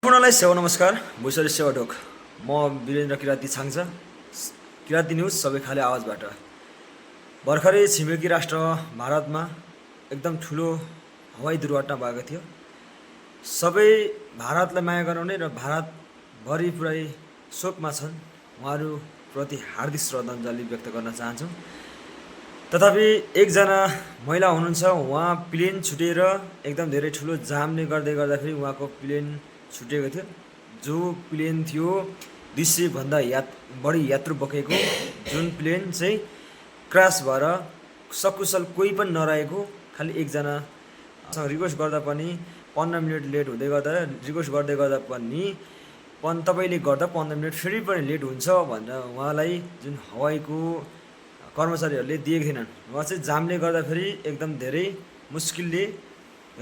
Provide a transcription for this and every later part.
पूर्णलाई सेवा नमस्कार भुसरी सेवा ढोक म वीरेन्द्र किराती छाङछा किराती न्युज सबै खाले आवाजबाट। भर्खरै छिमेकी राष्ट्र भारतमा एकदम ठुलो हवाई दुर्घटना भएको थियो। सबै भारतलाई माया गराउने र भारतभरि पुरै शोकमा छन्। उहाँहरूप्रति हार्दिक श्रद्धाञ्जली व्यक्त गर्न चाहन्छौँ। तथापि एकजना महिला हुनुहुन्छ, उहाँ प्लेन छुटेर एकदम धेरै ठुलो जामले गर्दाखेरि उहाँको प्लेन छुटेको थियो। जो प्लेन थियो 200 भन्दा बढी यात्रु बोकेको जुन प्लेन चाहिँ क्रास भएर सकुशल कोही पनि नरहेको, खालि एकजना रिक्वेस्ट गर्दा पनि 15 मिनट लेट हुँदै गर्दा रिक्वेस्ट गर्दै गर्दा पनि तपाईँले गर्दा 15 मिनट फेरि पनि लेट हुन्छ भनेर उहाँलाई जुन हवाईको कर्मचारीहरूले दिएका थिएनन्। उहाँ चाहिँ जामले गर्दाखेरि एकदम धेरै मुस्किलले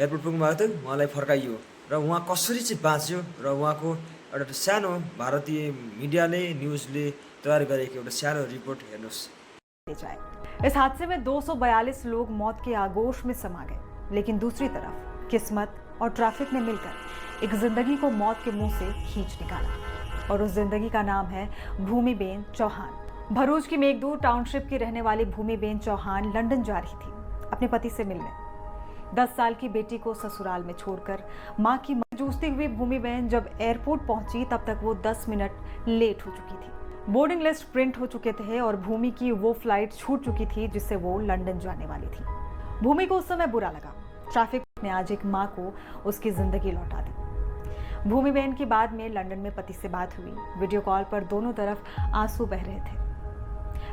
एयरपोर्ट पुग्नु भएको थियो। उहाँलाई फर्काइयो र उहाँ कसरी चाहिँ बाँच्यो र उहाँको एउटा सानो भारतीय मिडियाले न्युजले तयार गरेको एउटा सानो रिपोर्ट हेर्नुहोस्। इस हादसे में 242 लोग मौत के आगोश में समा गए, लेकिन दूसरी तरफ किस्मत और ट्रैफिक ने मिलकर एक जिंदगी को मौत के मुंह से खींच निकाला और उस जिंदगी का नाम है भूमिबेन चौहान। भरूच की मेघदूत टाउनशिप की रहने वाली भूमिबेन चौहान लंदन जा रही थी अपने पति से मिलने। 10 साल की बेटी को ससुराल में छोड़कर मां की जूझती हुई भूमिबेन जब एयरपोर्ट पहुंची तब तक वो 10 मिनट लेट हो चुकी थी। बोर्डिंग लिस्ट प्रिंट हो चुके थे और भूमि की वो फ्लाइट छूट चुकी थी जिससे वो लंदन जाने वाली थी। भूमि को उस समय बुरा लगा। ट्रैफिक ने आज एक मां को उसकी जिंदगी लौटा दी। भूमिबेन की बाद में लंदन में पति से बात हुई। वीडियो कॉल पर दोनों तरफ आंसू बह रहे थे,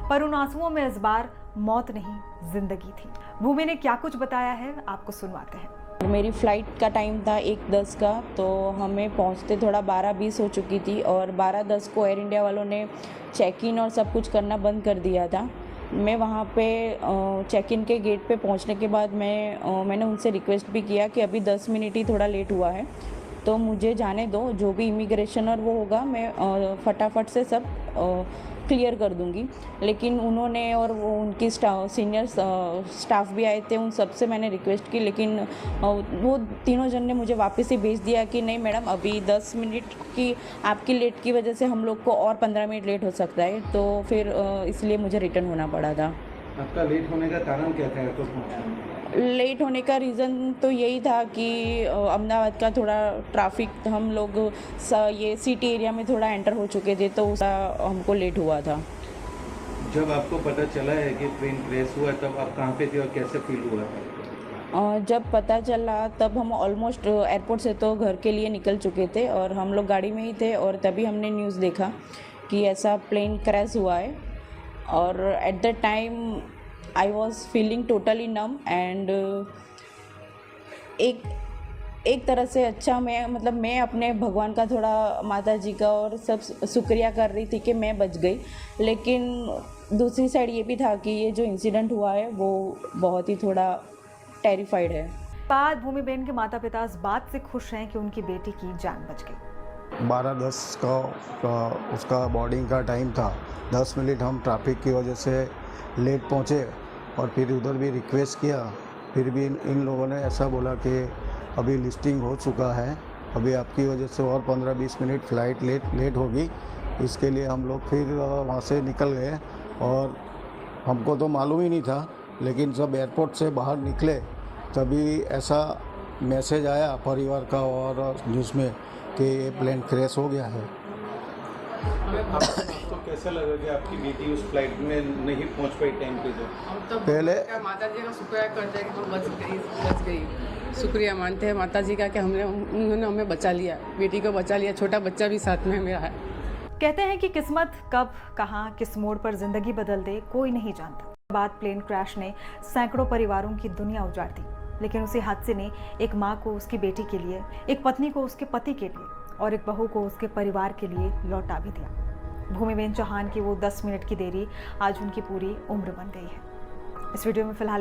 पर उन आंसुओं में इस बार मौत नहीं जिंदगी थी। भूमि ने क्या कुछ बताया है आपको सुनवाते हैं। मेरी फ़्लाइट का टाइम था 1:10 का, तो हमें पहुंचते थोड़ा 12:20 हो चुकी थी और 12:10 को एयर इंडिया वालों ने चेक इन और सब कुछ करना बंद कर दिया था। मैं वहाँ पे चेक इन के गेट पे पहुँचने के बाद मैंने उनसे रिक्वेस्ट भी किया कि अभी 10 मिनट ही थोड़ा लेट हुआ है तो मुझे जाने दो, जो भी इमिग्रेशन और वो होगा मैं फटाफट से सब क्लियर कर दूंगी। लेकिन उन्होंने और वो उनकी सीनियर स्टाफ भी आए थे, उन सब से मैंने रिक्वेस्ट की, लेकिन वो तीनों जन ने मुझे वापस ही भेज दिया कि नहीं मैडम, अभी 10 मिनट की आपकी लेट की वजह से हम लोग को और 15 मिनट लेट हो सकता है। तो फिर इसलिए मुझे रिटर्न होना पड़ा था। आपका लेट होने का कारण क्या था एयरपोर्ट पहुंचने? लेट होने का रीज़न तो यही था कि अहमदाबाद का थोड़ा ट्रैफिक, हम लोग ये सिटी एरिया में थोड़ा एंटर हो चुके थे तो उसका हमको लेट हुआ था। जब आपको पता चला है कि ट्रेन क्रैश हुआ तब आप कहाँ पे थे और कैसे फील हुआ? जब पता चला तब हम ऑलमोस्ट एयरपोर्ट से तो घर के लिए निकल चुके थे और हम लोग गाड़ी में ही थे और तभी हमने न्यूज़ देखा कि ऐसा प्लेन क्रैश हुआ है। और at the time I was feeling totally num and एक तरह से अच्छा मैं अपने भगवान का थोड़ा, माता जी का और सब शुक्रिया कर रही थी कि मैं बच गई। लेकिन दूसरी साइड ये भी था कि ये जो इंसिडेंट हुआ है वो बहुत ही थोड़ा टेरिफाइड है। बाद भूमिबेन के माता पिता इस बात से खुश हैं कि उनकी बेटी की जान बच गई। 12:10 का उसका बोर्डिंग का टाइम था। 10 मिनट हम ट्रैफिक की वजह से लेट पहुँचे और फिर उधर भी रिक्वेस्ट किया, फिर भी इन लोगों ने ऐसा बोला कि अभी लिस्टिंग हो चुका है, अभी आपकी वजह से और 15-20 मिनट फ़्लाइट लेट होगी। इसके लिए हम लोग फिर वहाँ से निकल गए और हमको तो मालूम ही नहीं था, लेकिन जब एयरपोर्ट से बाहर निकले तभी ऐसा मैसेज आया परिवार का और न्यूज़ में कि ये प्लेन क्रैश हो गया है। आपको कैसा लगा कि आपकी बेटी उस फ्लाइट में नहीं पहुंच पाई टाइम पे? तो पहले माता जी का शुक्रिया करते हैं कि वो बच गई। शुक्रिया मानते हैं माता जी का कि उन्होंने हमें बचा लिया, बेटी को बचा लिया, छोटा बच्चा भी साथ में मेरा है। कहते हैं कि किस्मत कब कहां किस मोड़ पर जिंदगी बदल दे कोई नहीं जानता। बाद प्लेन क्रैश ने सैकड़ों परिवारों की दुनिया उजाड़ दी, लेकिन उसी हादसे ने एक माँ को उसकी बेटी के लिए, एक पत्नी को उसके पति के लिए और एक बहू को उसके परिवार के लिए लौटा भी दिया। भूमिबेन चौहान की वो 10 मिनट की देरी आज उनकी पूरी उम्र बन गई है। इस वीडियो में फिलहाल